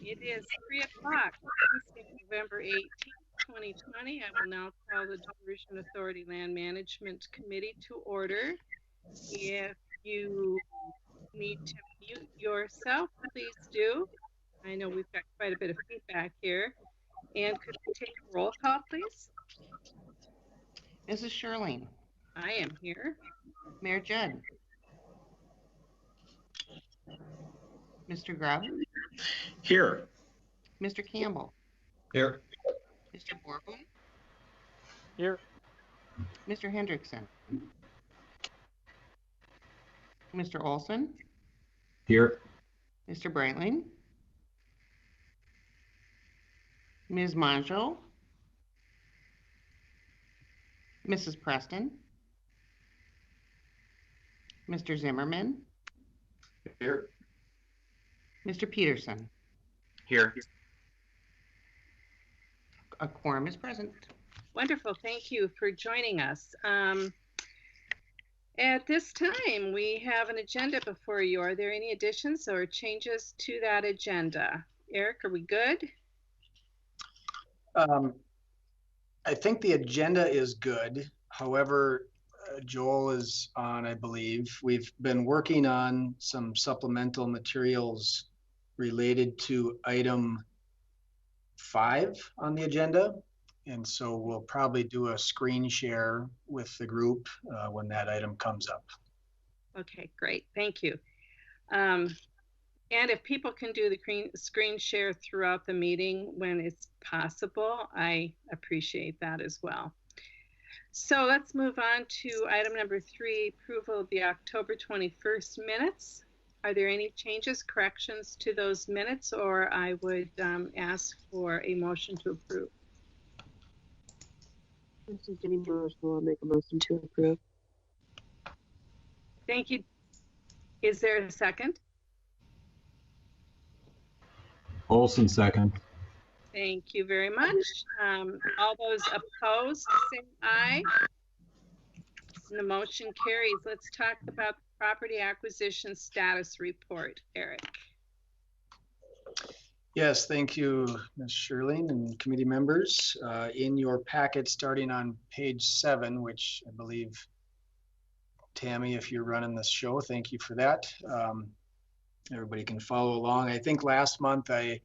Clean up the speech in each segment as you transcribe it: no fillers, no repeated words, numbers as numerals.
It is 3 o'clock, Wednesday, November 18th, 2020. I will now call the Diversion Authority Land Management Committee to order. If you need to mute yourself, please do. I know we've got quite a bit of feedback here. And could we take a roll call, please? Mrs. Shirley. I am here. Mayor Judd. Mr. Grubb. Here. Mr. Campbell. Here. Mr. Borboom. Here. Mr. Hendrickson. Mr. Olson. Here. Mr. Breitling. Ms. Mongeau. Mrs. Preston. Mr. Zimmerman. Here. Mr. Peterson. Here. A quorum is present. Wonderful. Thank you for joining us. At this time, we have an agenda before you. Are there any additions or changes to that agenda? Eric, are we good? I think the agenda is good. However, Joel is on, I believe. We've been working on some supplemental materials related to item 5 on the agenda. And so we'll probably do a screen share with the group when that item comes up. Okay, great. Thank you. And if people can do the screen share throughout the meeting when it's possible, I appreciate that as well. So let's move on to item number 3, approval of the October 21st minutes. Are there any changes, corrections to those minutes, or I would ask for a motion to approve? This is Jenny Marshall. I'll make a motion to approve. Thank you. Is there a second? Olson, second. Thank you very much. All those opposed, say aye. And the motion carries. Let's talk about the property acquisition status report, Eric. Yes, thank you, Ms. Shirley and committee members. In your packet, starting on page 7, which I believe, Tammy, if you're running this show, thank you for that. Everybody can follow along. I think last month I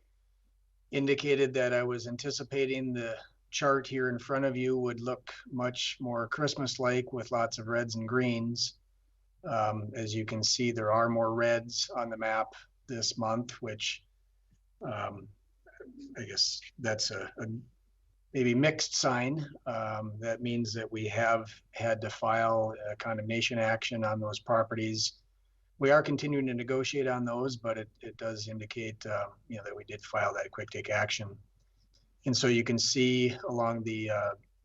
indicated that I was anticipating the chart here in front of you would look much more Christmas-like with lots of reds and greens. As you can see, there are more reds on the map this month, which I guess that's a maybe mixed sign. That means that we have had to file a condemnation action on those properties. We are continuing to negotiate on those, but it does indicate that we did file that quick take action. And so you can see along the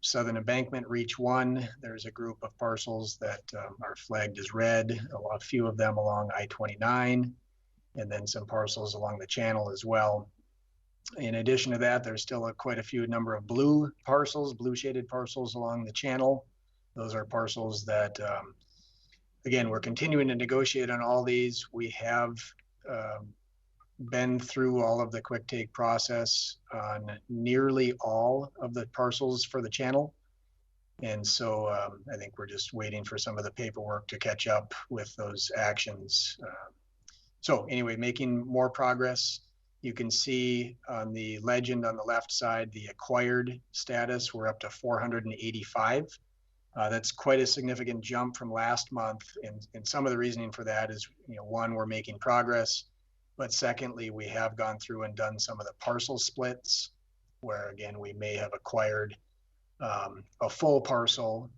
southern embankment, Reach 1, there's a group of parcels that are flagged as red, a few of them along I-29, and then some parcels along the channel as well. In addition to that, there's still quite a few number of blue parcels, blue shaded parcels along the channel. Those are parcels that, again, we're continuing to negotiate on all these. We have been through all of the quick take process on nearly all of the parcels for the channel. And so I think we're just waiting for some of the paperwork to catch up with those actions. So anyway, making more progress. You can see on the legend on the left side, the acquired status, we're up to 485. That's quite a significant jump from last month. And some of the reasoning for that is, one, we're making progress, but secondly, we have gone through and done some of the parcel splits where, again, we may have acquired a full parcel,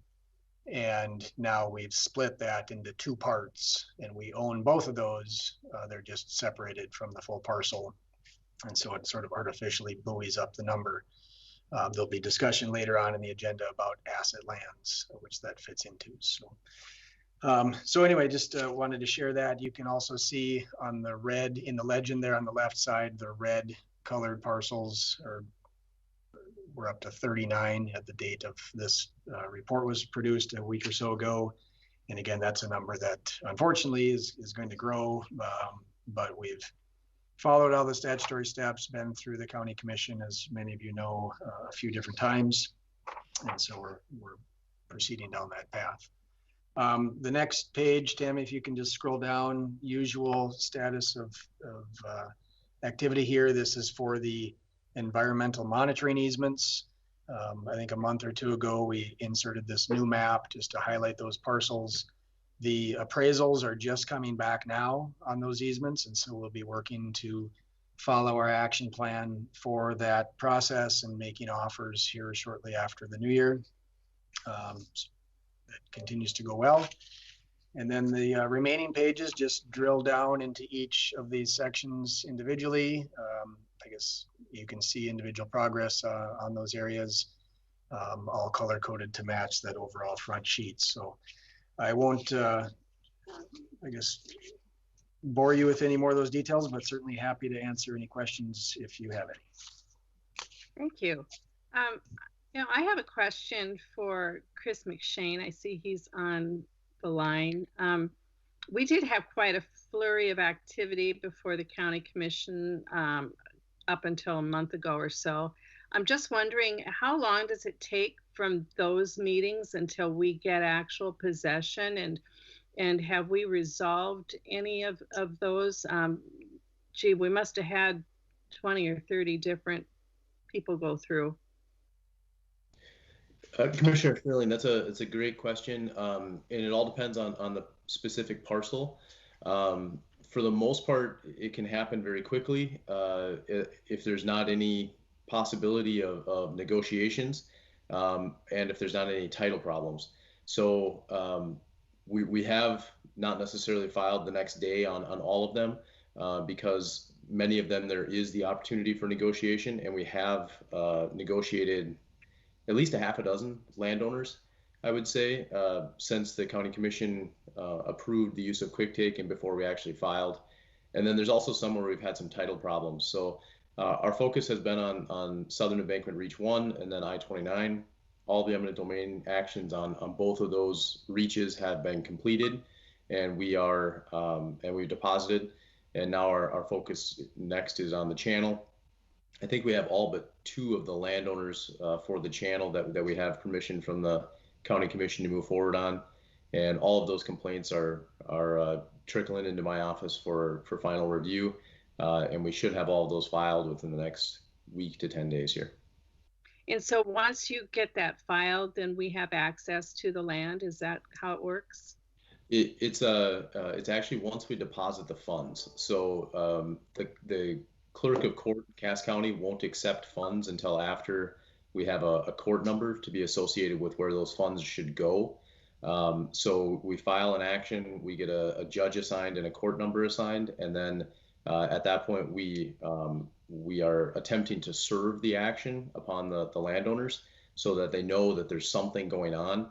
and now we've split that into 2 parts, and we own both of those. They're just separated from the full parcel, and so it sort of artificially buoys up the number. There'll be discussion later on in the agenda about asset lands, which that fits into. So anyway, just wanted to share that. You can also see on the red in the legend there on the left side, the red colored parcels we're up to 39 at the date of this report was produced a week or so ago. And again, that's a number that unfortunately is going to grow, but we've followed all the statutory steps, been through the county commission, as many of you know, a few different times. And so we're proceeding down that path. The next page, Tammy, if you can just scroll down, usual status of activity here. This is for the environmental monitoring easements. I think a month or two ago, we inserted this new map just to highlight those parcels. The appraisals are just coming back now on those easements, and so we'll be working to follow our action plan for that process and making offers here shortly after the new year. That continues to go well. And then the remaining pages just drill down into each of these sections individually. I guess you can see individual progress on those areas, all color coded to match that overall front sheet. So I won't, I guess, bore you with any more of those details, but certainly happy to answer any questions if you have any. Thank you. I have a question for Chris McShane. I see he's on the line. We did have quite a flurry of activity before the county commission up until a month ago or so. I'm just wondering, how long does it take from those meetings until we get actual possession, and have we resolved any of those? Gee, we must have had 20 or 30 different people go through. Commissioner Schmerling, it's a great question, and it all depends on the specific parcel. For the most part, it can happen very quickly if there's not any possibility of negotiations, and if there's not any title problems. So we have not necessarily filed the next day on all of them because many of them there is the opportunity for negotiation, and we have negotiated at least a half a dozen landowners, I would say, since the county commission approved the use of quick take and before we actually filed. And then there's also some where we've had some title problems. So our focus has been on Southern Embankment Reach 1 and then I-29. All the eminent domain actions on both of those reaches have been completed, and we've deposited. And now our focus next is on the channel. I think we have all but 2 of the landowners for the channel that we have permission from the county commission to move forward on, and all of those complaints are trickling into my office for final review, and we should have all of those filed within the next week to 10 days here. And so once you get that filed, then we have access to the land. Is that how it works? It's actually once we deposit the funds. So the clerk of court in Cass County won't accept funds until after we have a court number to be associated with where those funds should go. So we file an action, we get a judge assigned and a court number assigned, and then at that point we are attempting to serve the action upon the landowners so that they know that there's something going on,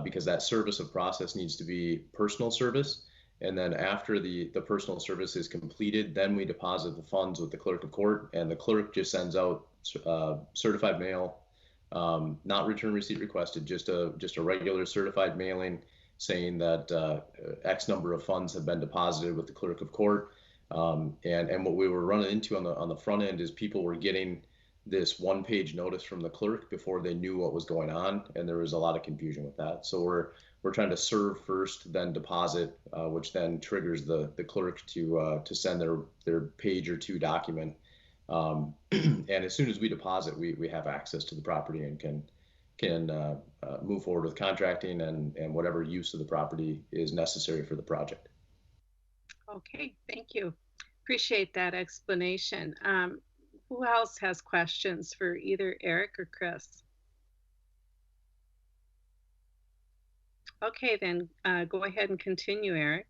because that service of process needs to be personal service. And then after the personal service is completed, then we deposit the funds with the clerk of court, and the clerk just sends out certified mail, not return receipt requested, just a regular certified mailing saying that X number of funds have been deposited with the clerk of court. And what we were running into on the front end is people were getting this one-page notice from the clerk before they knew what was going on, and there was a lot of confusion with that. So we're trying to serve first, then deposit, which then triggers the clerk to send their page or 2 document. And as soon as we deposit, we have access to the property and can move forward with contracting and whatever use of the property is necessary for the project. Okay, thank you. Appreciate that explanation. Who else has questions for either Eric or Chris? Okay, then go ahead and continue, Eric.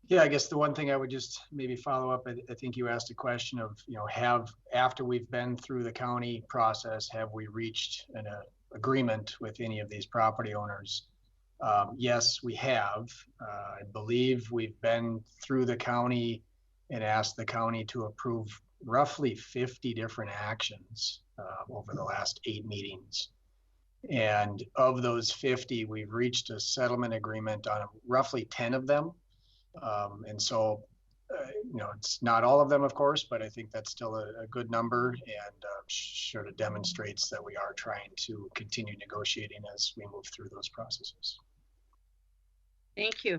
Yeah, I guess the one thing I would just maybe follow up, I think you asked a question of, after we've been through the county process, have we reached an agreement with any of these property owners? Yes, we have. I believe we've been through the county and asked the county to approve roughly 50 different actions over the last 8 meetings. And of those 50, we've reached a settlement agreement on roughly 10 of them. And so it's not all of them, of course, but I think that's still a good number, and sort of demonstrates that we are trying to continue negotiating as we move through those processes. Thank you.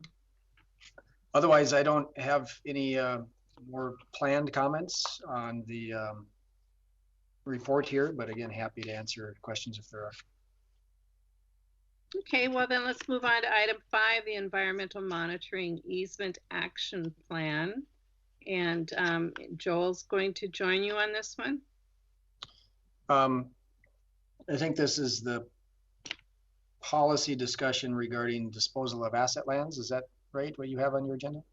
Otherwise, I don't have any more planned comments on the report here, but again, happy to answer questions if there are. Okay, well then let's move on to item 5, the environmental monitoring easement action plan. And Joel's going to join you on this one. I think this is the policy discussion regarding disposal of asset lands. Is that right, what you have on your agenda?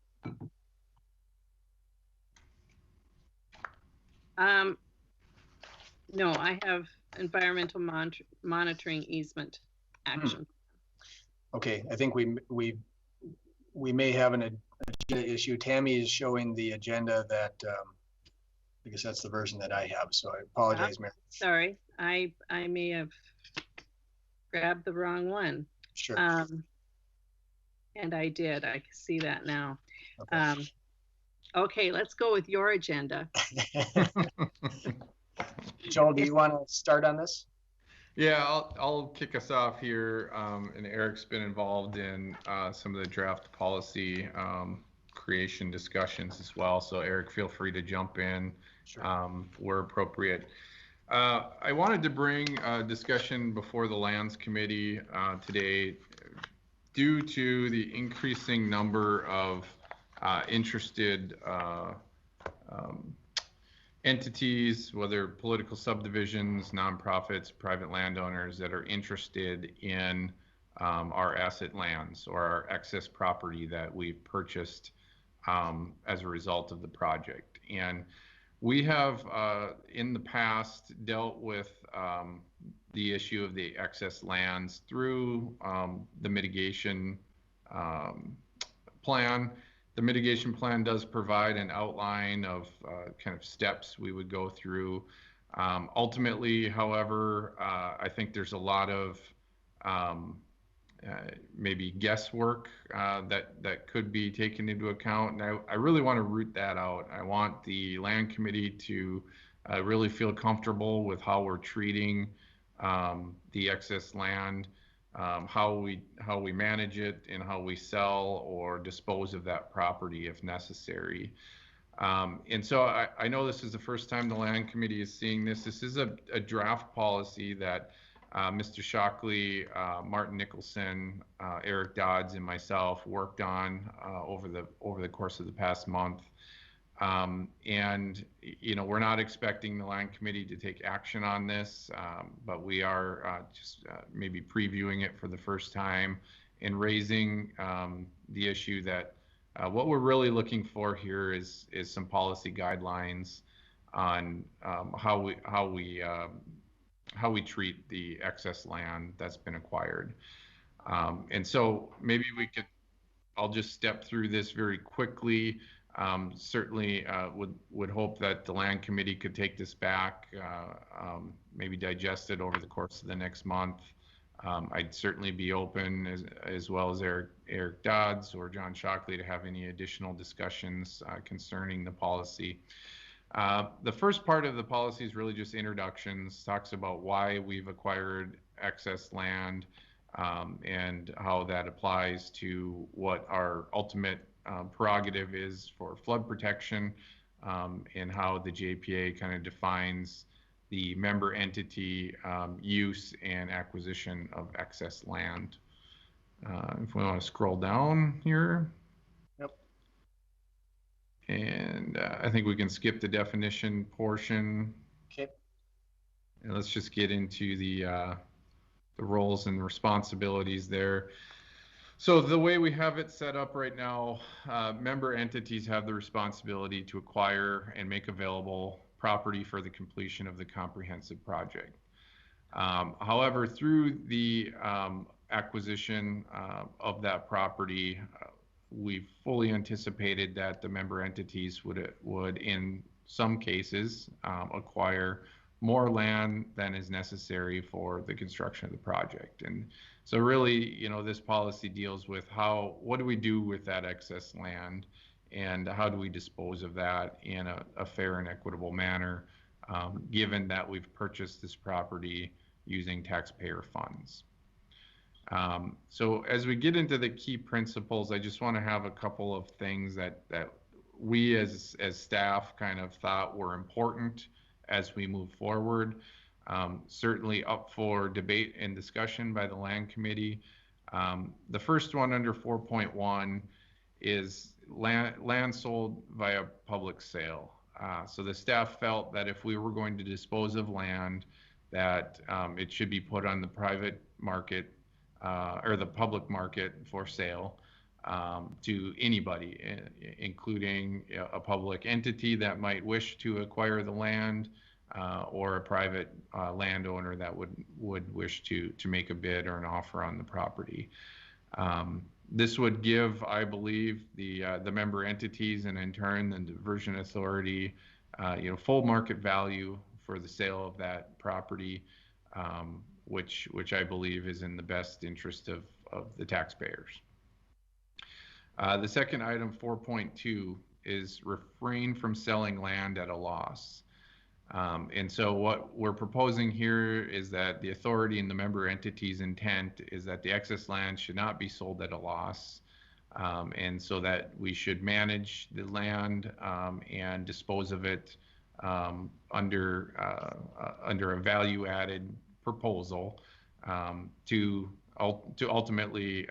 No, I have environmental monitoring easement action. Okay, I think we may have an agenda issue. Tammy is showing the agenda that I guess that's the version that I have, so I apologize, Mary. Sorry, I may have grabbed the wrong one. Sure. And I did. I can see that now. Okay. Okay, let's go with your agenda. Joel, do you want to start on this? Yeah, I'll kick us off here. And Eric's been involved in some of the draft policy creation discussions as well. So Eric, feel free to jump in where appropriate. I wanted to bring a discussion before the Lands Committee today due to the increasing number of interested entities, whether political subdivisions, nonprofits, private landowners that are interested in our asset lands or our excess property that we've purchased as a result of the project. And we have in the past dealt with the issue of the excess lands through the mitigation plan. The mitigation plan does provide an outline of kind of steps we would go through. Ultimately, however, I think there's a lot of maybe guesswork that could be taken into account. And I really want to root that out. I want the Land Committee to really feel comfortable with how we're treating the excess land, how we manage it, and how we sell or dispose of that property if necessary. And so I know this is the first time the Land Committee is seeing this. This is a draft policy that Mr. Shockley, Martin Nicholson, Eric Dodds, and myself worked on over the course of the past month. And we're not expecting the Land Committee to take action on this, but we are just maybe previewing it for the first time and raising the issue that what we're really looking for here is some policy guidelines on how we treat the excess land that's been acquired. And so maybe I'll just step through this very quickly. Certainly would hope that the Land Committee could take this back, maybe digest it over the course of the next month. I'd certainly be open, as well as Eric Dodds or John Shockley, to have any additional discussions concerning the policy. The first part of the policy is really just introductions, talks about why we've acquired excess land and how that applies to what our ultimate prerogative is for flood protection, and how the JPA kind of defines the member entity use and acquisition of excess land. If we want to scroll down here. Yep. And I think we can skip the definition portion. Okay. And let's just get into the roles and responsibilities there. So the way we have it set up right now, member entities have the responsibility to acquire and make available property for the completion of the comprehensive project. However, through the acquisition of that property, we fully anticipated that the member entities would in some cases acquire more land than is necessary for the construction of the project. And so really, this policy deals with what do we do with that excess land, and how do we dispose of that in a fair and equitable manner, given that we've purchased this property using taxpayer funds. So as we get into the key principles, I just want to have a couple of things that we as staff kind of thought were important as we move forward. Certainly up for debate and discussion by the land committee. The first one under 4.1 is land sold via public sale. So the staff felt that if we were going to dispose of land, that it should be put on the private market or the public market for sale to anybody, including a public entity that might wish to acquire the land, or a private landowner that would wish to make a bid or an offer on the property. This would give, I believe, the member entities and in turn the diversion authority, full market value for the sale of that property, which I believe is in the best interest of the taxpayers. The second item, 4.2, is refrain from selling land at a loss. And so what we're proposing here is that the authority and the member entity's intent is that the excess land should not be sold at a loss. And so that we should manage the land and dispose of it under a value-added proposal to ultimately,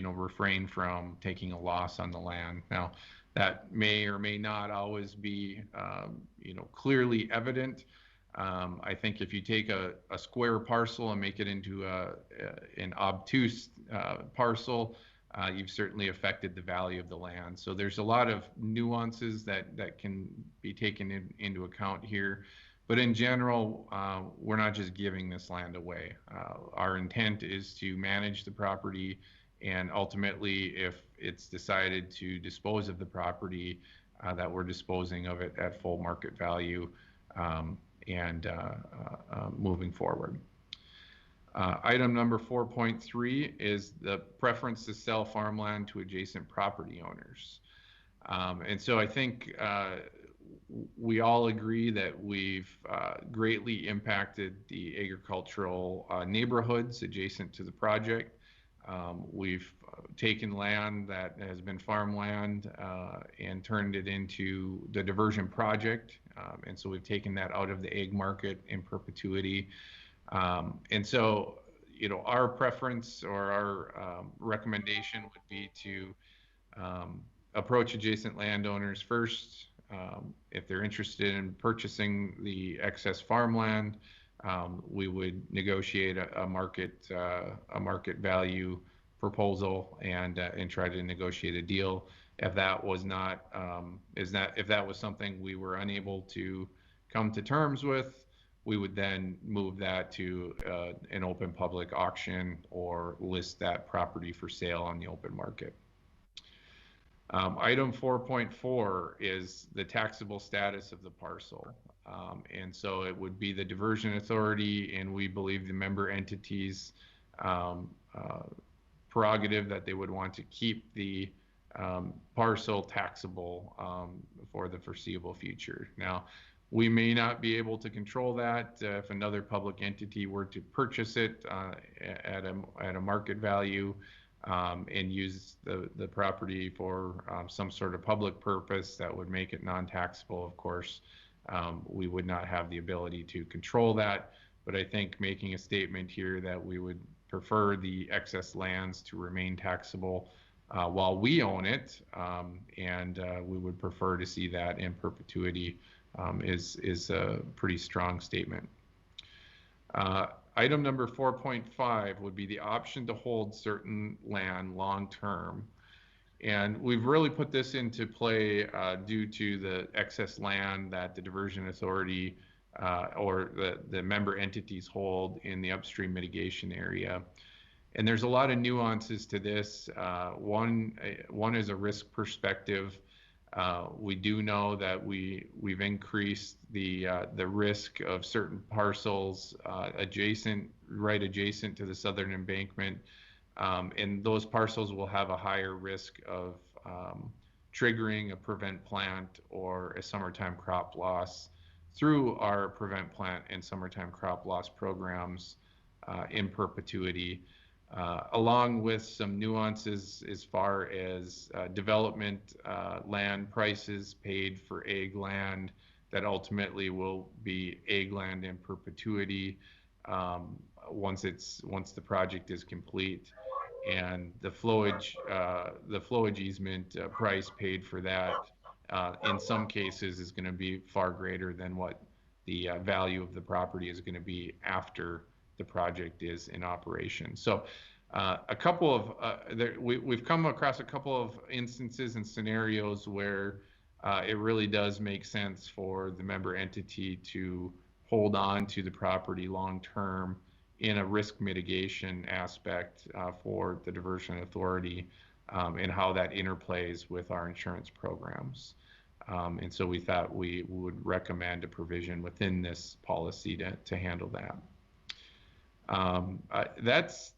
refrain from taking a loss on the land. Now, that may or may not always be, clearly evident. I think if you take a square parcel and make it into an obtuse parcel, you've certainly affected the value of the land. So there's a lot of nuances that can be taken into account here. But in general, we're not just giving this land away. Our intent is to manage the property, and ultimately, if it's decided to dispose of the property, that we're disposing of it at full market value and moving forward. Item number 4.3 is the preference to sell farmland to adjacent property owners. And so I think we all agree that we've greatly impacted the agricultural neighborhoods adjacent to the project. We've taken land that has been farmland and turned it into the diversion project. And so we've taken that out of the ag market in perpetuity. And so, our preference or our recommendation would be to approach adjacent landowners first. If they're interested in purchasing the excess farmland, we would negotiate a market value proposal and try to negotiate a deal. If that was not, if that was something we were unable to come to terms with, we would then move that to an open public auction or list that property for sale on the open market. Item 4.4 is the taxable status of the parcel. And so it would be the diversion authority, and we believe the member entities prerogative that they would want to keep the parcel taxable for the foreseeable future. Now, we may not be able to control that if another public entity were to purchase it at a market value and use the property for some sort of public purpose that would make it non-taxable. Of course, we would not have the ability to control that, but I think making a statement here that we would prefer the excess lands to remain taxable while we own it, and we would prefer to see that in perpetuity is a pretty strong statement. Item number 4.5 would be the option to hold certain land long-term. And we've really put this into play due to the excess land that the diversion authority or the member entities hold in the upstream mitigation area. And there's a lot of nuances to this. One is a risk perspective. We do know that we've increased the risk of certain parcels right adjacent to the southern embankment, and those parcels will have a higher risk of triggering a prevent plant or a summertime crop loss through our prevent plant and summertime crop loss programs in perpetuity, along with some nuances as far as development land prices paid for ag land that ultimately will be ag land in perpetuity once the project is complete, and the flowage easement price paid for that in some cases is going to be far greater than what the value of the property is going to be after the project is in operation. So we've come across a couple of instances and scenarios where it really does make sense for the member entity to hold on to the property long term in a risk mitigation aspect for the diversion authority, and how that interplays with our insurance programs. And so we thought we would recommend a provision within this policy to handle that. That's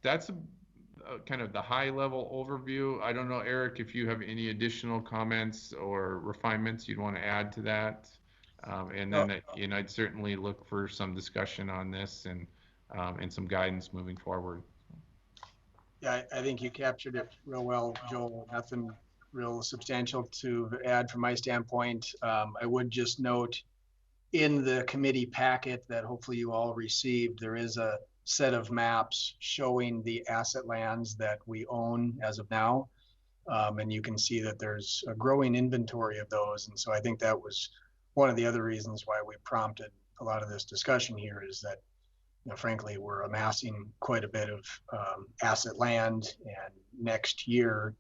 kind of the high level overview. I don't know, Eric, if you have any additional comments or refinements you'd want to add to that. And then I'd certainly look for some discussion on this and some guidance moving forward. Yeah, I think you captured it real well, Joel. Nothing real substantial to add from my standpoint. I would just note in the committee packet that hopefully you all received, there is a set of maps showing the asset lands that we own as of now. And you can see that there's a growing inventory of those. And so I think that was one of the other reasons why we prompted a lot of this discussion here, is that, frankly, we're amassing quite a bit of asset land, and next year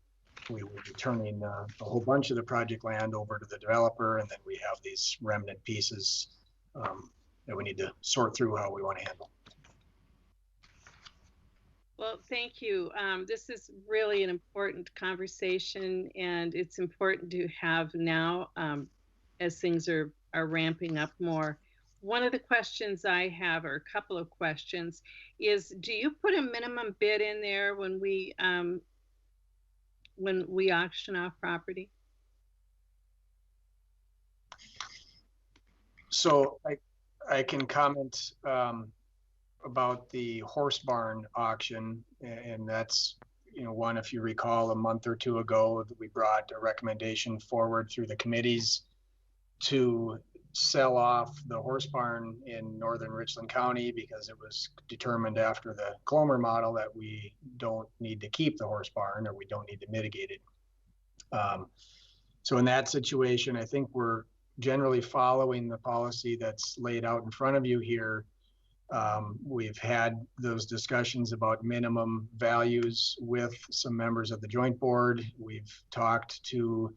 we will be turning a whole bunch of the project land over to the developer, and then we have these remnant pieces that we need to sort through how we want to handle. Well, thank you. This is really an important conversation, and it's important to have now as things are ramping up more. One of the questions I have, or a couple of questions, is do you put a minimum bid in there when we auction off property? So I can comment about the horse barn auction, and that's, one, if you recall, a month or two ago, we brought a recommendation forward through the committees to sell off the horse barn in northern Richland County, because it was determined after the Clomer model that we don't need to keep the horse barn, or we don't need to mitigate it. So in that situation, I think we're generally following the policy that's laid out in front of you here. We've had those discussions about minimum values with some members of the joint board. We've talked to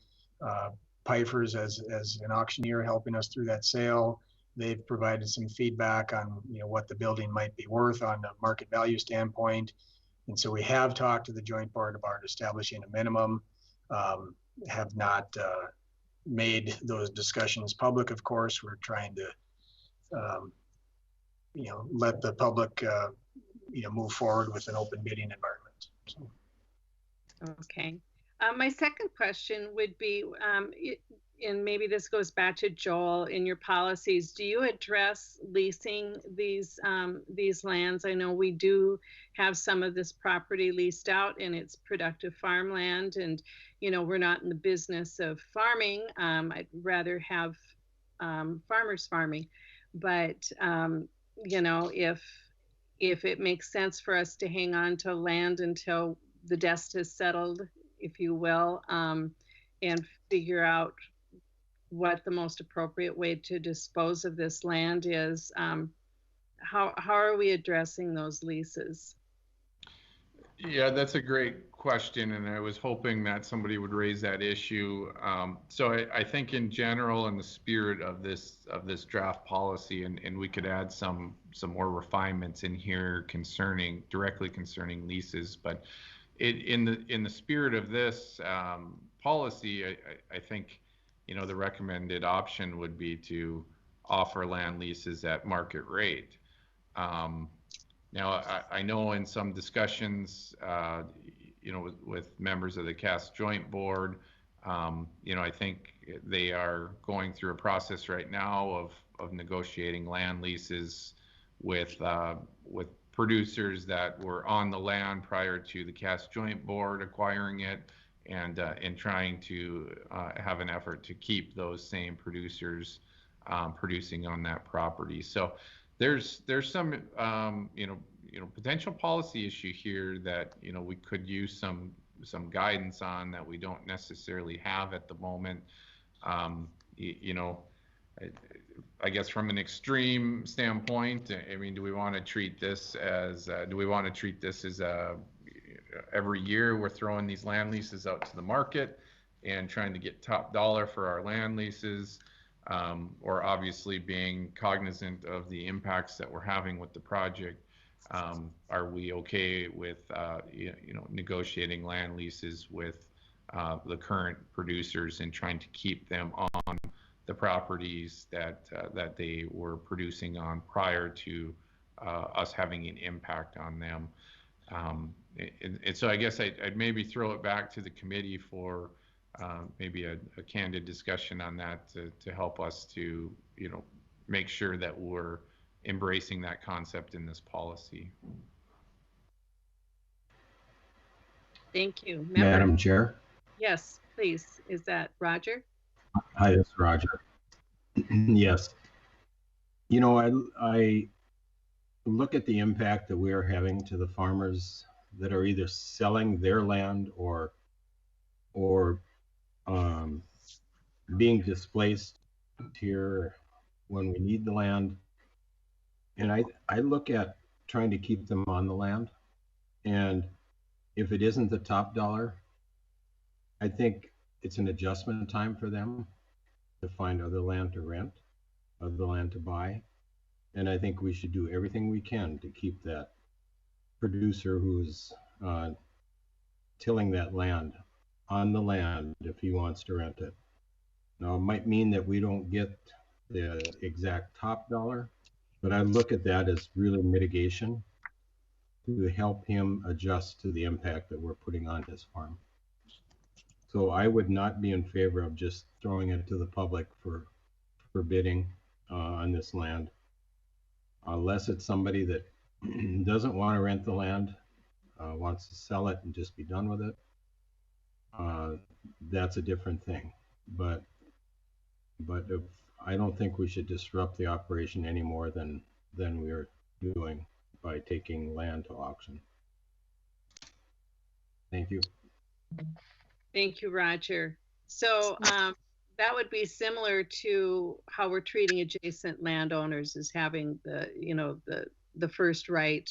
Pfeiffer's as an auctioneer helping us through that sale. They've provided some feedback on what the building might be worth on a market value standpoint. And so we have talked to the joint board about establishing a minimum. Have not made those discussions public, of course. We're trying to let the public move forward with an open bidding environment. So. Okay. My second question would be, and maybe this goes back to Joel, in your policies, do you address leasing these lands? I know we do have some of this property leased out, and it's productive farmland, and we're not in the business of farming. I'd rather have farmers farming, but if it makes sense for us to hang on to land until the dust has settled, if you will, and figure out what the most appropriate way to dispose of this land is, how are we addressing those leases? Yeah, that's a great question, and I was hoping that somebody would raise that issue. So I think in general, in the spirit of this draft policy, and we could add some more refinements in here directly concerning leases, but in the spirit of this policy, I think the recommended option would be to offer land leases at market rate. Now, I know in some discussions, with members of the CAS Joint Board, I think they are going through a process right now of negotiating land leases with producers that were on the land prior to the Cast Joint Board acquiring it, and trying to have an effort to keep those same producers producing on that property. So there's some potential policy issue here that we could use some guidance on that we don't necessarily have at the moment. I guess from an extreme standpoint, I mean, do we want to treat this as every year we're throwing these land leases out to the market and trying to get top dollar for our land leases, or obviously being cognizant of the impacts that we're having with the project? Are we okay with negotiating land leases with the current producers and trying to keep them on the properties that they were producing on prior to us having an impact on them? And so I guess I'd maybe throw it back to the committee for maybe a candid discussion on that to help us to make sure that we're embracing that concept in this policy. Thank you. Madam Chair. Yes, please. Is that Roger? Hi, this is Roger. Yes. I look at the impact that we are having to the farmers that are either selling their land or being displaced here when we need the land. And I look at trying to keep them on the land. And if it isn't the top dollar, I think it's an adjustment time for them to find other land to rent, other land to buy. And I think we should do everything we can to keep that producer who's tilling that land on the land if he wants to rent it. Now, it might mean that we don't get the exact top dollar, but I look at that as really mitigation to help him adjust to the impact that we're putting on his farm. So I would not be in favor of just throwing it to the public for bidding on this land, unless it's somebody that doesn't want to rent the land, wants to sell it and just be done with it. That's a different thing. But if, I don't think we should disrupt the operation any more than we're doing by taking land to auction. Thank you. Thank you, Roger. So that would be similar to how we're treating adjacent landowners as having the first right,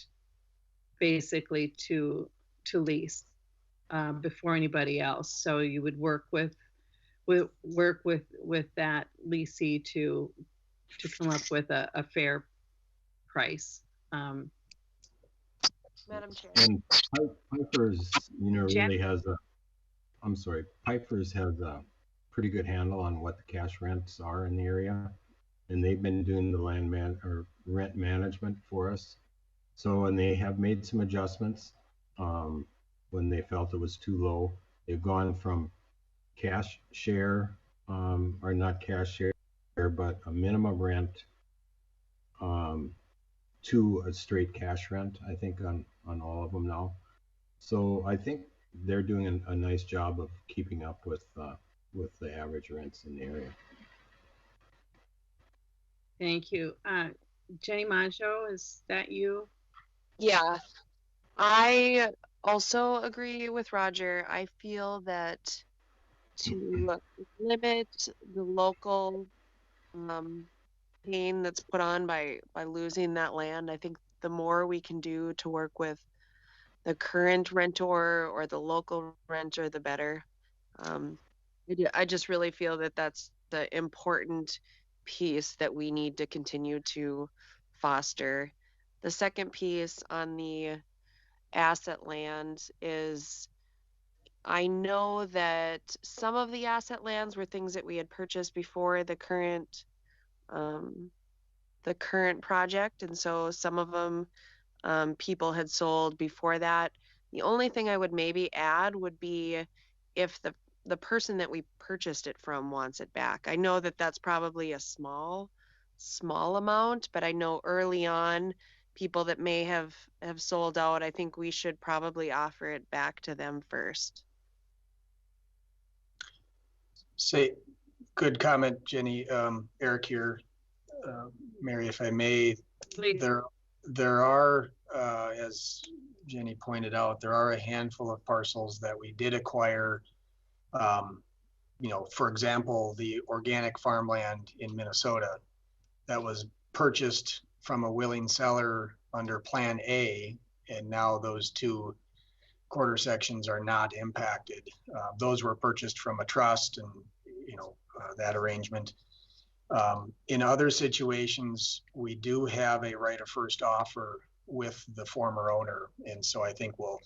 basically, to lease before anybody else. So you would work with that leasee to come up with a fair price. Madam Chair. And Piper's, really has Piper's has a pretty good handle on what the cash rents are in the area, and they've been doing the rent management for us. So, and they have made some adjustments when they felt it was too low. They've gone from cash share, or not cash share, but a minimum rent to a straight cash rent, I think, on all of them now. So I think they're doing a nice job of keeping up with the average rents in the area. Thank you. Jenny Manjo, is that you? Yeah, I also agree with Roger. I feel that to limit the local pain that's put on by losing that land, I think the more we can do to work with the current rentor or the local renter, the better. I just really feel that that's the important piece that we need to continue to foster. The second piece on the asset land is, I know that some of the asset lands were things that we had purchased before the current project, and so some of them people had sold before that. The only thing I would maybe add would be if the person that we purchased it from wants it back. I know that that's probably a small amount, but I know early on, people that may have sold out, I think we should probably offer it back to them first. Say, good comment, Jenny. Eric here. Mary, if I may, Please. there are, as Jenny pointed out, there are a handful of parcels that we did acquire. You know, for example, the organic farmland in Minnesota that was purchased from a willing seller under Plan A, and now those two quarter sections are not impacted. Those were purchased from a trust, and you know, that arrangement. In other situations, we do have a right of first offer with the former owner, and so I think we'll,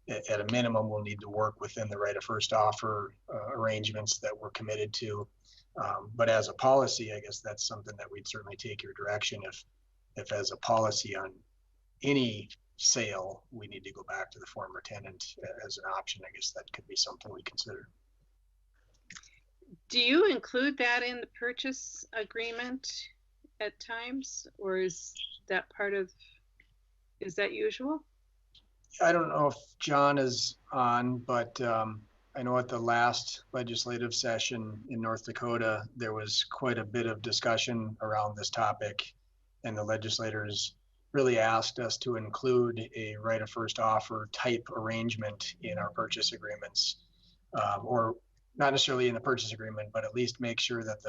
at a minimum, we'll need to work within the right of first offer arrangements that we're committed to. But as a policy, I guess that's something that we'd certainly take your direction if as a policy on any sale, we need to go back to the former tenant as an option. I guess that could be something we consider. Do you include that in the purchase agreement at times, or is that part of, is that usual? I don't know if John is on, but I know at the last legislative session in North Dakota, there was quite a bit of discussion around this topic, and the legislators really asked us to include a right of first offer type arrangement in our purchase agreements, or not necessarily in the purchase agreement, but at least make sure that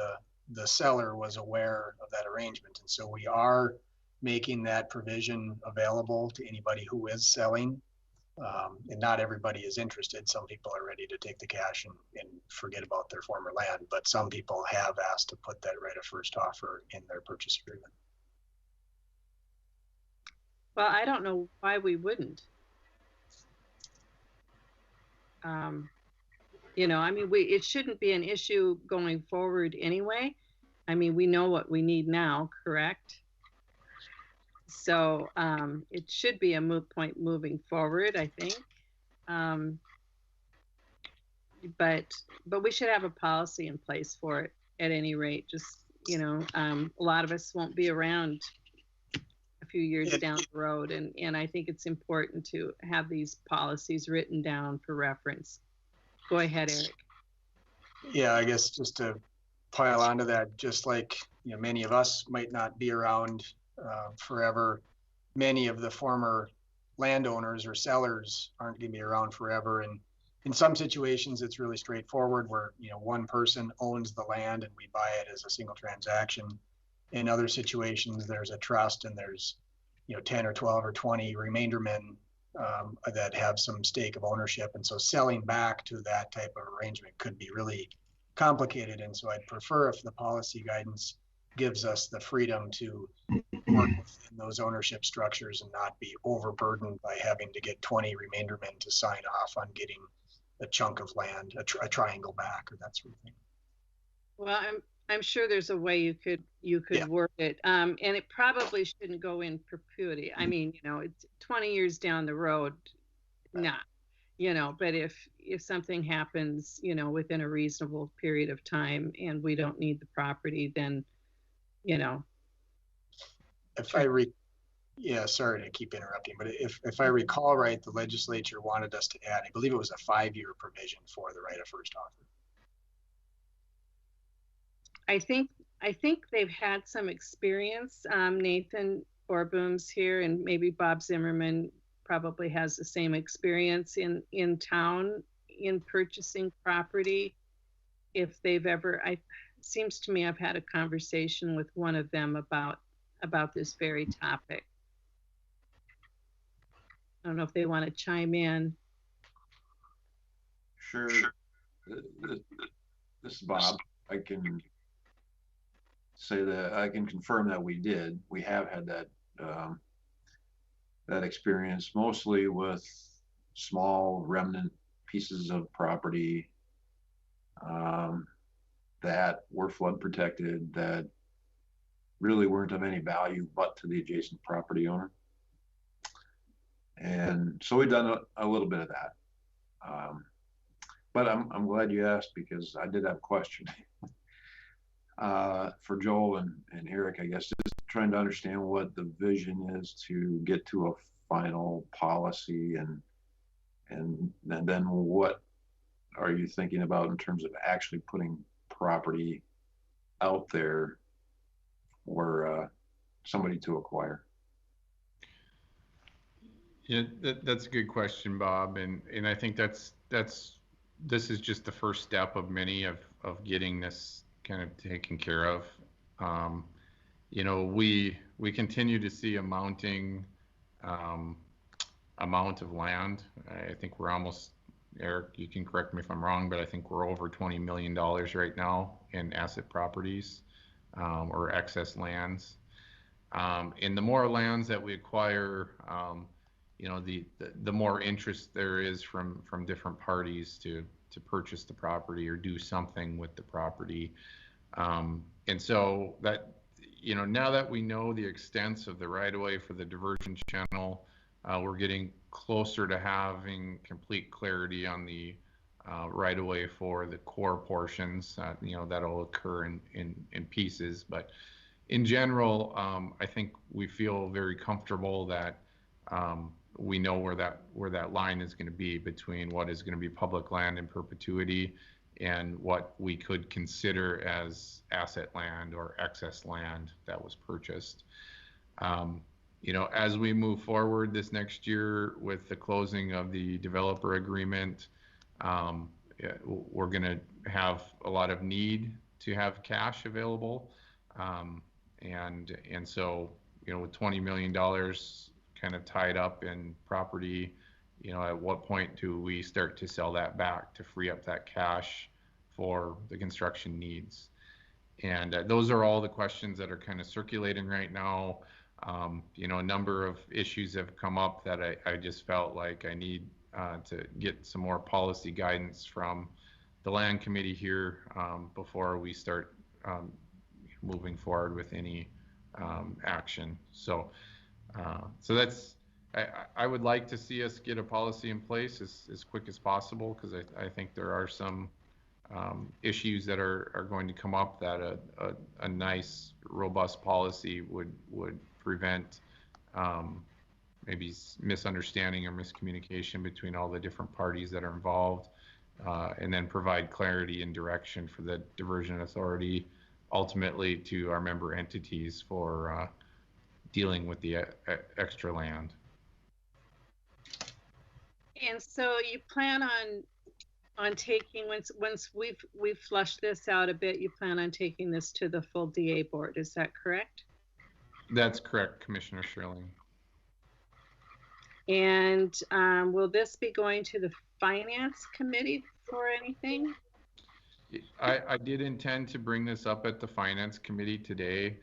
the seller was aware of that arrangement. And so we are making that provision available to anybody who is selling. And not everybody is interested. Some people are ready to take the cash and forget about their former land, but some people have asked to put that right of first offer in their purchase agreement. Well, I don't know why we wouldn't. You know, I mean, it shouldn't be an issue going forward anyway. I mean, we know what we need now, correct? So it should be a moot point moving forward, I think. But we should have a policy in place for it at any rate. Just, you know, a lot of us won't be around a few years down the road, and I think it's important to have these policies written down for reference. Go ahead, Eric. Yeah, I guess just to pile onto that, just like, you know, many of us might not be around forever, many of the former landowners or sellers aren't going to be around forever. And in some situations, it's really straightforward where, you know, one person owns the land and we buy it as a single transaction. In other situations, there's a trust and there's, you know, 10 or 12 or 20 remaindermen that have some stake of ownership. And so selling back to that type of arrangement could be really complicated. And so I'd prefer if the policy guidance gives us the freedom to work within those ownership structures and not be overburdened by having to get 20 remaindermen to sign off on getting a chunk of land, a triangle back, or that sort of thing. Well, I'm sure there's a way you could Yeah. work it, and it probably shouldn't go in perpetuity. I mean, you know, it's 20 years down the road, not, you know, but if something happens, you know, within a reasonable period of time and we don't need the property, then, you know. Yeah, sorry to keep interrupting, but if I recall right, the legislature wanted us to add, I believe it was a 5-year provision for the right of first offer. I think they've had some experience. Nathan Orboom's here, and maybe Bob Zimmerman probably has the same experience in town in purchasing property. If they've ever, seems to me I've had a conversation with one of them about this very topic. I don't know if they want to chime in. Sure. This is Bob. I can say that I can confirm that we did. We have had that that experience, mostly with small remnant pieces of property that were flood protected, that really weren't of any value but to the adjacent property owner. And so we've done a little bit of that. But I'm glad you asked because I did have a question. For Joel and Eric, I guess, just trying to understand what the vision is to get to a final policy and then what are you thinking about in terms of actually putting property out there for somebody to acquire? Yeah, that's a good question, Bob, and I think this is just the first step of many of getting this kind of taken care of. Um, you know, we continue to see a mounting um, amount of land. I think we're almost, Eric, you can correct me if I'm wrong, but I think we're over $20 million right now in asset properties or excess lands. And the more lands that we acquire, you know, the more interest there is from different parties to purchase the property or do something with the property. And so that, you know, now that we know the extents of the right of way for the diversion channel, we're getting closer to having complete clarity on the right of way for the core portions. You know, that'll occur in pieces, but in general, I think we feel very comfortable that we know where that line is going to be between what is going to be public land in perpetuity and what we could consider as asset land or excess land that was purchased. You know, as we move forward this next year with the closing of the developer agreement, we're going to have a lot of need to have cash available. And so, you know, with $20 million kind of tied up in property, you know, at what point do we start to sell that back to free up that cash for the construction needs? And those are all the questions that are kind of circulating right now. You know, a number of issues have come up that I just felt like I need to get some more policy guidance from the land committee here before we start moving forward with any action. So that's, I would like to see us get a policy in place as quick as possible, because I think there are some issues that are going to come up that a nice, robust policy would prevent maybe misunderstanding or miscommunication between all the different parties that are involved, and then provide clarity and direction for the diversion authority, ultimately to our member entities for dealing with the extra land. And so you plan on taking, once we've flushed this out a bit, you plan on taking this to the full DA board, is that correct? That's correct, Commissioner Shirling. And will this be going to the finance committee for anything? I did intend to bring this up at the finance committee today,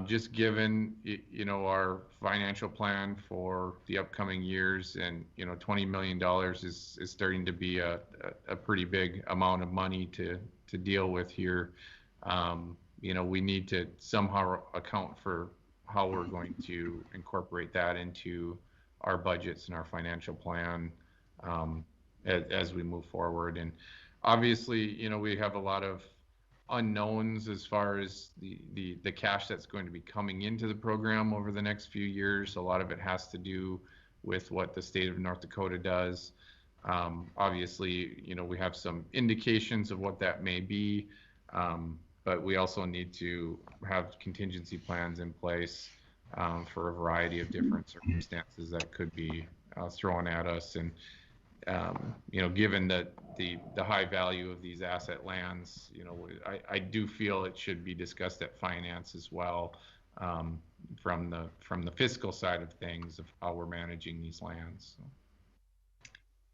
just given, you know, our financial plan for the upcoming years, and, you know, $20 million is starting to be a pretty big amount of money to deal with here. You know, we need to somehow account for how we're going to incorporate that into our budgets and our financial plan as we move forward. And obviously, you know, we have a lot of unknowns as far as the cash that's going to be coming into the program over the next few years. A lot of it has to do with what the state of North Dakota does. Obviously, you know, we have some indications of what that may be, but we also need to have contingency plans in place for a variety of different circumstances that could be thrown at us. And you know, given that the high value of these asset lands, you know, I do feel it should be discussed at finance as well, from the fiscal side of things of how we're managing these lands. So.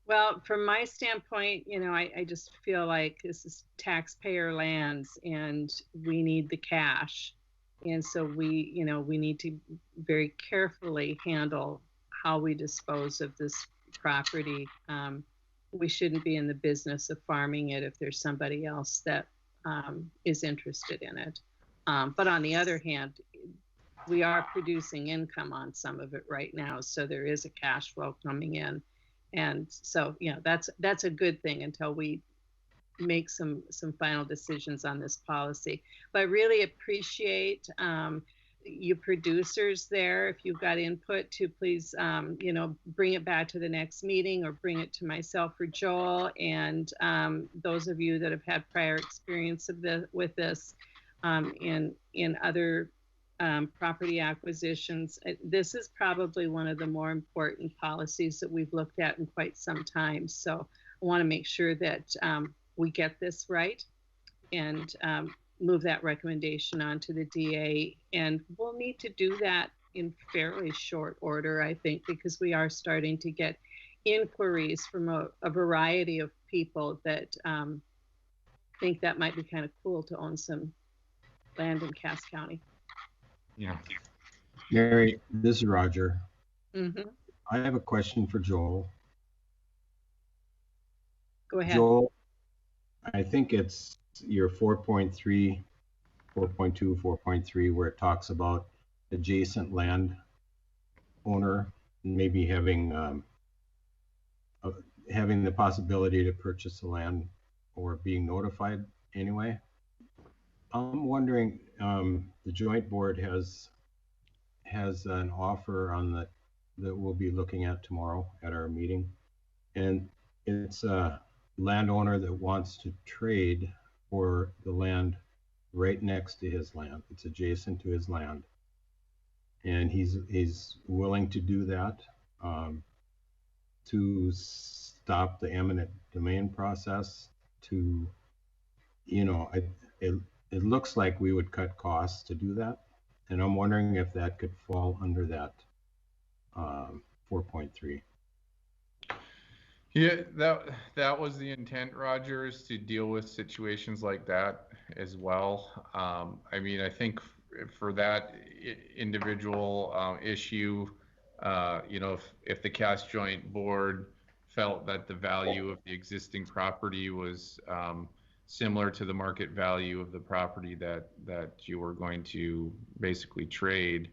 Well, from my standpoint, you know, I just feel like this is taxpayer lands and we need the cash. And so we, you know, we need to very carefully handle how we dispose of this property. We shouldn't be in the business of farming it if there's somebody else that is interested in it. But on the other hand, we are producing income on some of it right now. So there is a cash flow coming in. And so, that's a good thing until we make some final decisions on this policy. But I really appreciate you producers there. If you've got input, to please bring it back to the next meeting, or bring it to myself or Joel. And those of you that have had prior experience with this in other property acquisitions, this is probably one of the more important policies that we've looked at in quite some time. So I want to make sure that we get this right, and move that recommendation on to the DA. And we'll need to do that in fairly short order, I think, because we are starting to get inquiries from a variety of people that think that might be kind of cool to own some land in Cass County. Yeah. Mary, this is Roger. Mm-hmm. I have a question for Joel. Go ahead. Joel, I think it's your 4.3, 4.2, 4.3, where it talks about adjacent land owner maybe having the possibility to purchase the land, or being notified anyway. I'm wondering, the joint board has an offer on that we'll be looking at tomorrow at our meeting, and it's a landowner that wants to trade for the land right next to his land. It's adjacent to his land, and he's willing to do that to stop the eminent domain process. To, it looks like we would cut costs to do that, and I'm wondering if that could fall under that 4.3. Yeah, that was the intent, Roger, is to deal with situations like that as well. I mean, I think for that individual issue, if the Cass Joint Board felt that the value of the existing property was similar to the market value of the property that you were going to basically trade,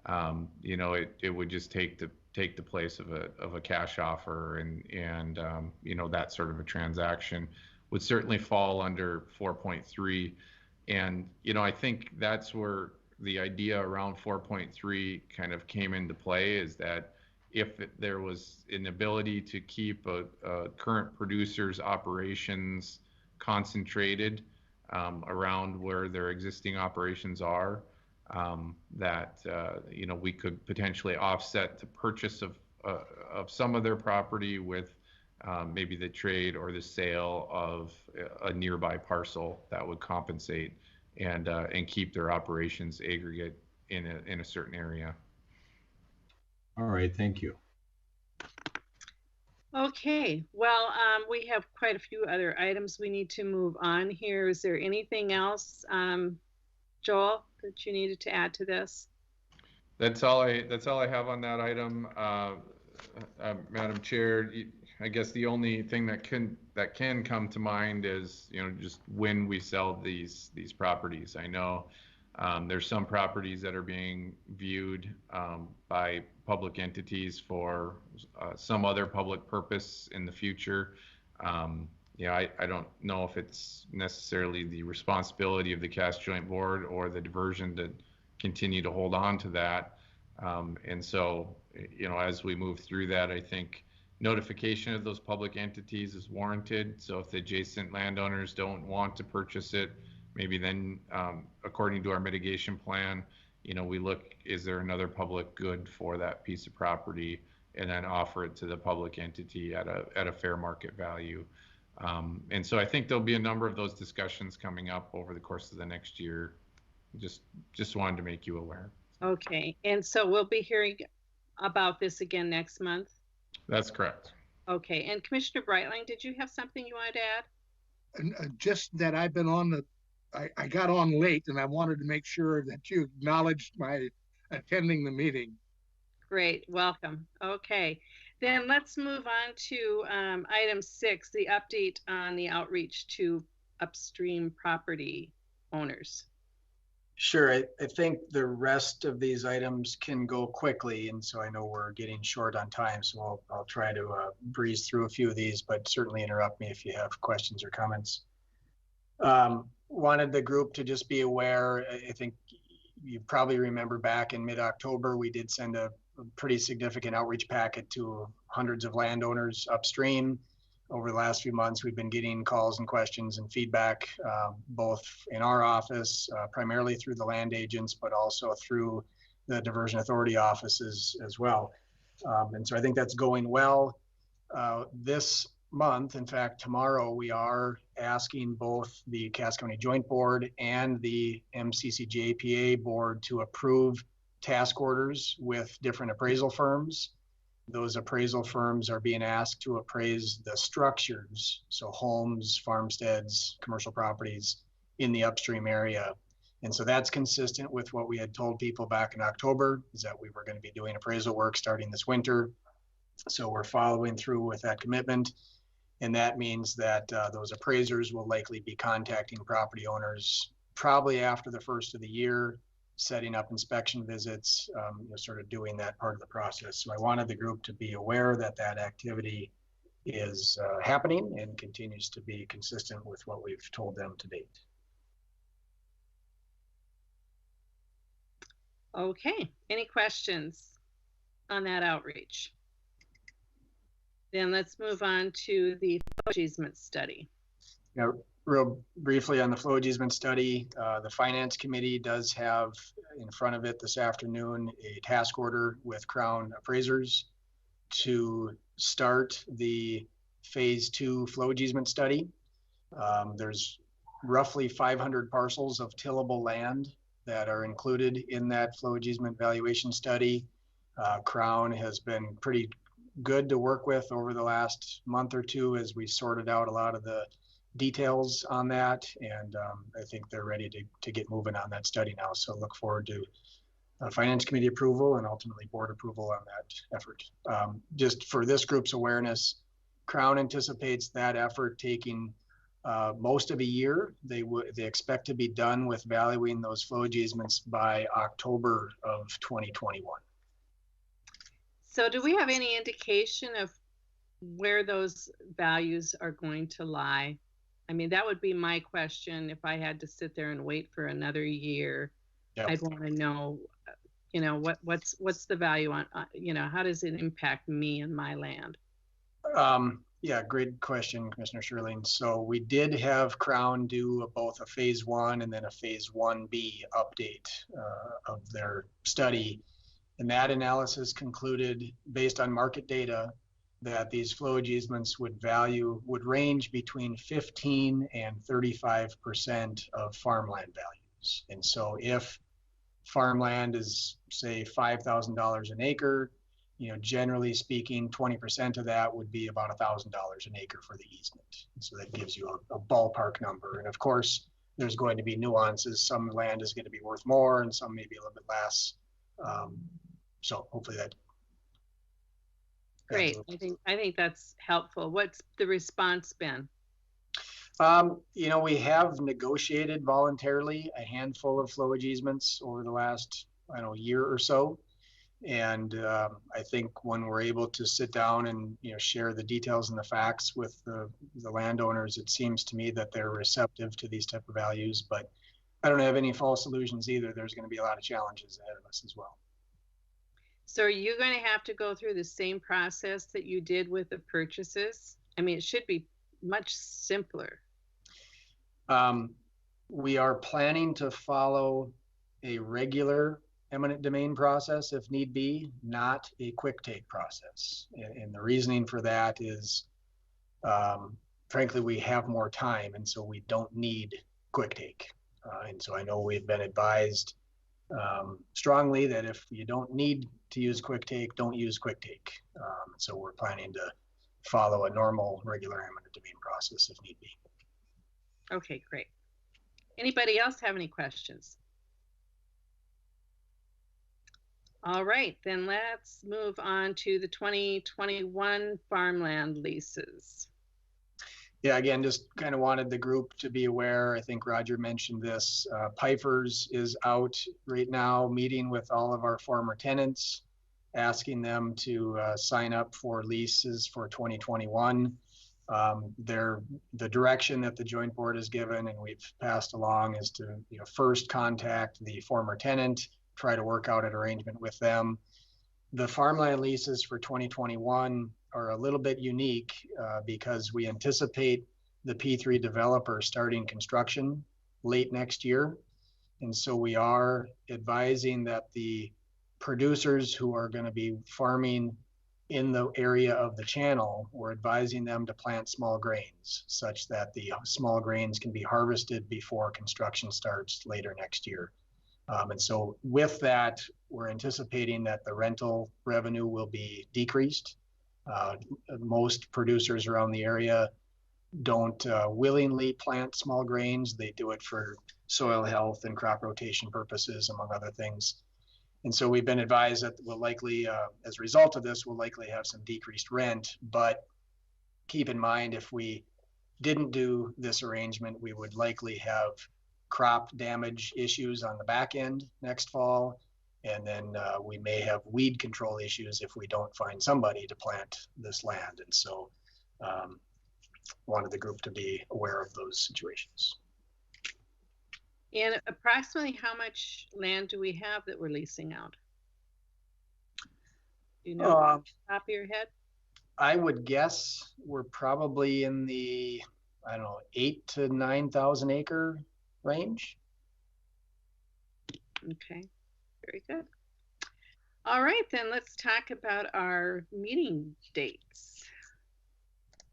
it would just take the place of a cash offer, and that sort of a transaction would certainly fall under 4.3. And I think that's where the idea around 4.3 kind of came into play, is that if there was an ability to keep a current producer's operations concentrated around where their existing operations are, that we could potentially offset the purchase of some of their property with maybe the trade or the sale of a nearby parcel that would compensate and keep their operations aggregate in a certain area. All right, thank you. Okay, well, we have quite a few other items we need to move on here. Is there anything else, Joel, that you needed to add to this? That's all I have on that item, Madam Chair. I guess the only thing that can come to mind is just when we sell these properties. I know there's some properties that are being viewed by public entities for some other public purpose in the future. I don't know if it's necessarily the responsibility of the Cass Joint Board or the Diversion to continue to hold on to that. And so, as we move through that, I think notification of those public entities is warranted. So if the adjacent landowners don't want to purchase it, maybe then, according to our mitigation plan, we look, is there another public good for that piece of property, and then offer it to the public entity at a fair market value. And so I think there'll be a number of those discussions coming up over the course of the next year. Just wanted to make you aware. Okay, and so we'll be hearing about this again next month? That's correct. Okay, and Commissioner Breitling, did you have something you wanted to add? Just that I've been on I got on late, and I wanted to make sure that you acknowledged my attending the meeting. Great, welcome. Okay, then let's move on to item 6, the update on the outreach to upstream property owners. Sure. I think the rest of these items can go quickly, and so I know we're getting short on time, so I'll try to breeze through a few of these, but certainly interrupt me if you have questions or comments. Wanted the group to just be aware. I think you probably remember back in mid-October, we did send a pretty significant outreach packet to hundreds of landowners upstream. Over the last few months, we've been getting calls and questions and feedback, both in our office, primarily through the land agents, but also through the Diversion Authority offices as well. And so I think that's going well. This month, in fact, tomorrow, we are asking both the Cass County Joint Board and the MCCJPA Board to approve task orders with different appraisal firms. Those appraisal firms are being asked to appraise the structures, so homes, farmsteads, commercial properties in the upstream area. And so that's consistent with what we had told people back in October, is that we were going to be doing appraisal work starting this winter. So we're following through with that commitment. And that means that those appraisers will likely be contacting property owners probably after the first of the year, setting up inspection visits, sort of doing that part of the process. So I wanted the group to be aware that that activity is happening and continues to be consistent with what we've told them to date. Okay, any questions on that outreach? Then let's move on to the flowage easement study. Now, real briefly on the flowage easement study, the Finance Committee does have in front of it this afternoon a task order with Crown appraisers to start the phase 2 flowage easement study. There's roughly 500 parcels of tillable land that are included in that flowage easement valuation study. Crown has been pretty good to work with over the last month or two as we sorted out a lot of the details on that, and I think they're ready to get moving on that study now. So look forward to Finance Committee approval and ultimately board approval on that effort. Just for this group's awareness, Crown anticipates that effort taking most of a year. They expect to be done with valuing those flowage easements by October of 2021. So do we have any indication of where those values are going to lie? I mean, that would be my question. If I had to sit there and wait for another year, yep, I'd want to know, what's the value on, how does it impact me and my land? Yeah, great question, Commissioner Sherling. So we did have Crown do both a phase 1 and then a phase 1B update of their study. And that analysis concluded, based on market data, that these flowage easements would range between 15 and 35% of farmland values. And so if farmland is, say, $5,000 an acre, generally speaking, 20% of that would be about $1,000 an acre for the easement. And so that gives you a ballpark number. And of course, there's going to be nuances. Some land is going to be worth more and some maybe a little bit less. So hopefully that. Great. I think that's helpful. What's the response been? We have negotiated voluntarily a handful of flowage easements over the last, year or so. And I think when we're able to sit down and, share the details and the facts with the landowners, it seems to me that they're receptive to these type of values, but I don't have any false illusions either. There's going to be a lot of challenges ahead of us as well. So are you going to have to go through the same process that you did with the purchases? I mean, it should be much simpler. We are planning to follow a regular eminent domain process if need be, not a quick take process. And the reasoning for that is, frankly, we have more time, and so we don't need quick take. And so I know we've been advised strongly that if you don't need to use quick take, don't use quick take. So we're planning to follow a normal, regular eminent domain process if need be. Okay, great. Anybody else have any questions? All right, then let's move on to the 2021 farmland leases. Yeah, again, just kind of wanted the group to be aware. I think Roger mentioned this. Pipers is out right now meeting with all of our former tenants, asking them to sign up for leases for 2021. The direction that the joint board has given and we've passed along is to first contact the former tenant, try to work out an arrangement with them. The farmland leases for 2021 are a little bit unique because we anticipate the P3 developer starting construction late next year. And so we are advising that the producers who are going to be farming in the area of the channel, we're advising them to plant small grains such that the small grains can be harvested before construction starts later next year. And so with that, we're anticipating that the rental revenue will be decreased. Most producers around the area don't willingly plant small grains. They do it for soil health and crop rotation purposes, among other things. And so we've been advised that we'll likely, as a result of this, we'll likely have some decreased rent. But keep in mind, if we didn't do this arrangement, we would likely have crop damage issues on the back end next fall. And then we may have weed control issues if we don't find somebody to plant this land. And so wanted the group to be aware of those situations. And approximately how much land do we have that we're leasing out? Do you know off the top of your head? I would guess we're probably in the, 8,000 to 9,000 acre range. Okay, very good. All right, then let's talk about our meeting dates.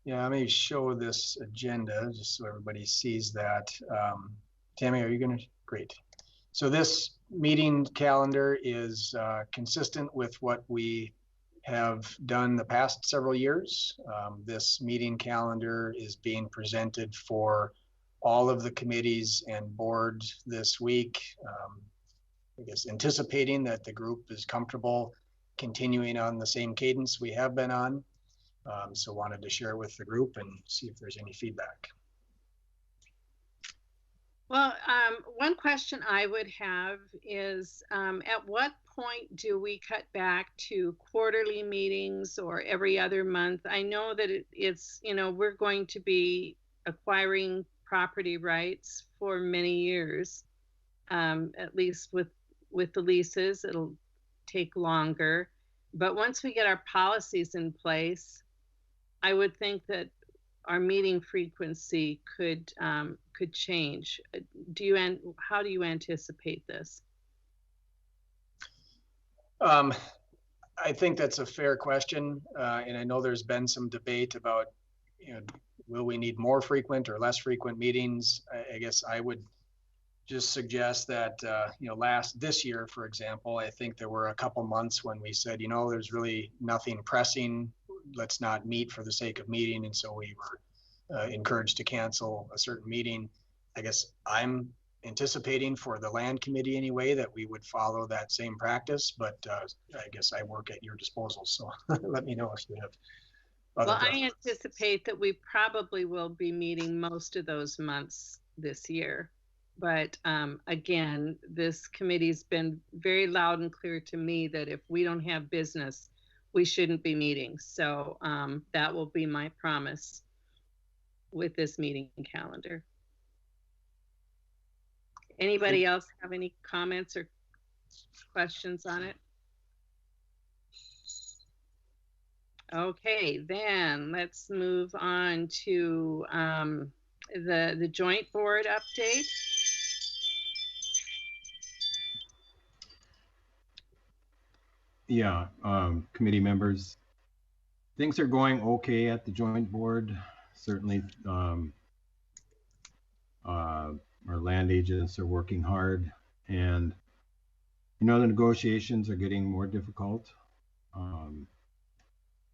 Yeah, let me show this agenda just so everybody sees that. Tammy, are you going to? Great. So this meeting calendar is consistent with what we have done the past several years. This meeting calendar is being presented for all of the committees and boards this week. I guess anticipating that the group is comfortable continuing on the same cadence we have been on. So wanted to share with the group and see if there's any feedback. Well, one question I would have is at what point do we cut back to quarterly meetings or every other month? I know that it's, we're going to be acquiring property rights for many years, at least with the leases, it'll take longer. But once we get our policies in place, I would think that our meeting frequency could change. How do you anticipate this? I think that's a fair question, and I know there's been some debate about, will we need more frequent or less frequent meetings? I guess I would just suggest that this year, for example, I think there were a couple months when we said, there's really nothing pressing. Let's not meet for the sake of meeting, and so we were encouraged to cancel a certain meeting. I guess I'm anticipating for the land committee anyway that we would follow that same practice, but I guess I work at your disposal, so let me know if you have other I anticipate that we probably will be meeting most of those months this year. But again, this committee's been very loud and clear to me that if we don't have business, we shouldn't be meeting. So that will be my promise with this meeting calendar. Anybody else have any comments or questions on it? Okay, then let's move on to the joint board update. Yeah, committee members, things are going okay at the joint board. Certainly, our land agents are working hard, and the negotiations are getting more difficult.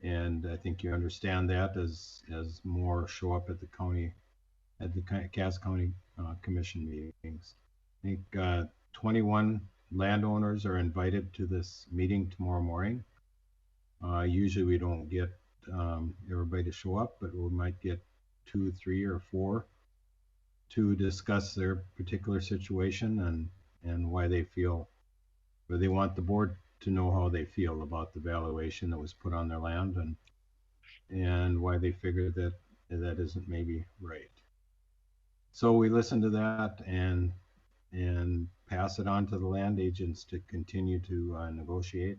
And I think you understand that as more show up at the Cass County Commission meetings. I think 21 landowners are invited to this meeting tomorrow morning. Usually we don't get everybody to show up, but we might get 2, 3, or 4 to discuss their particular situation and why they feel, or they want the board to know how they feel about the valuation that was put on their land and why they figure that that isn't maybe right. So we listen to that and pass it on to the land agents to continue to negotiate.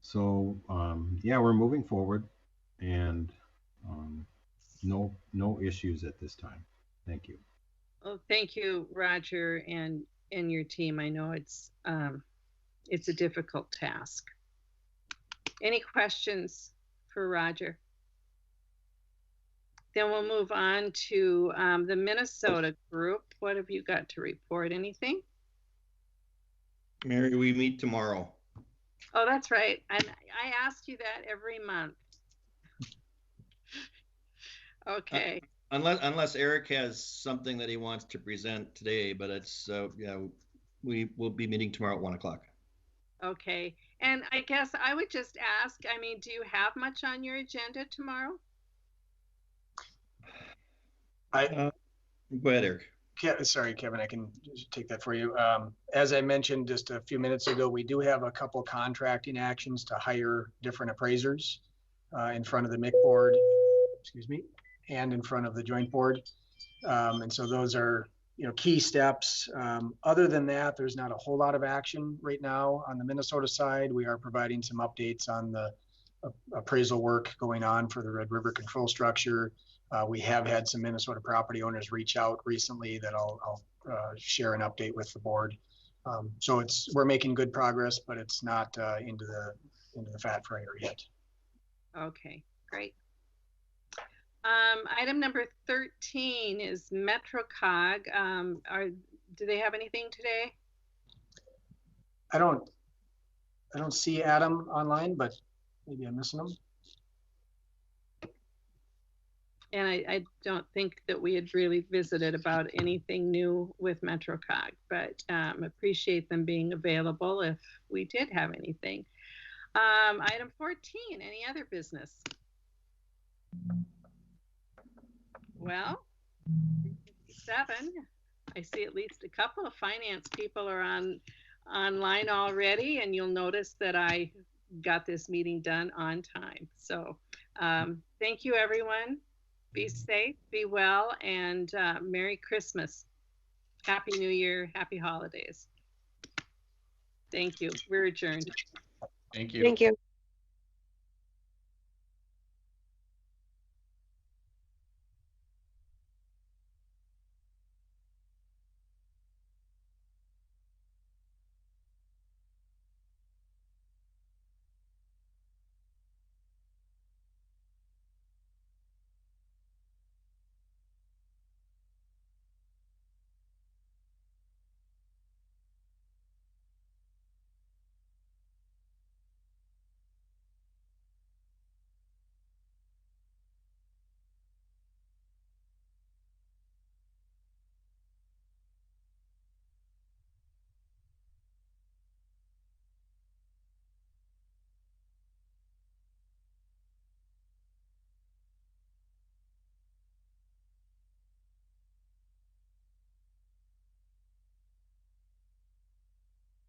So yeah, we're moving forward, and no issues at this time. Thank you. Well, thank you, Roger, and your team. I know it's a difficult task. Any questions for Roger? Then we'll move on to the Minnesota group. What have you got to report? Anything? Mary, we meet tomorrow. Oh, that's right. And I ask you that every month. Okay. Unless Eric has something that he wants to present today, but it's yeah, we will be meeting tomorrow at 1 o'clock. Okay. And I guess I would just ask, I mean, do you have much on your agenda tomorrow? Go ahead, Eric. Sorry, Kevin, I can just take that for you. As I mentioned just a few minutes ago, we do have a couple contracting actions to hire different appraisers in front of the MIC board, excuse me, and in front of the joint board. And so those are, key steps. Other than that, there's not a whole lot of action right now on the Minnesota side. We are providing some updates on the appraisal work going on for the Red River control structure. We have had some Minnesota property owners reach out recently that I'll share an update with the board. So we're making good progress, but it's not into the fat fryer yet. Okay, great. Item number 13 is MetroCog. Do they have anything today? I don't see Adam online, but maybe I'm missing him. And I don't think that we had really visited about anything new with MetroCog, but appreciate them being available if we did have anything. Item 14, any other business? Well, 7, I see at least a couple of finance people are online already, and you'll notice that I got this meeting done on time. So thank you, everyone. Be safe, be well, and Merry Christmas. Happy New Year, happy holidays. Thank you. We're adjourned. Thank you. Thank you.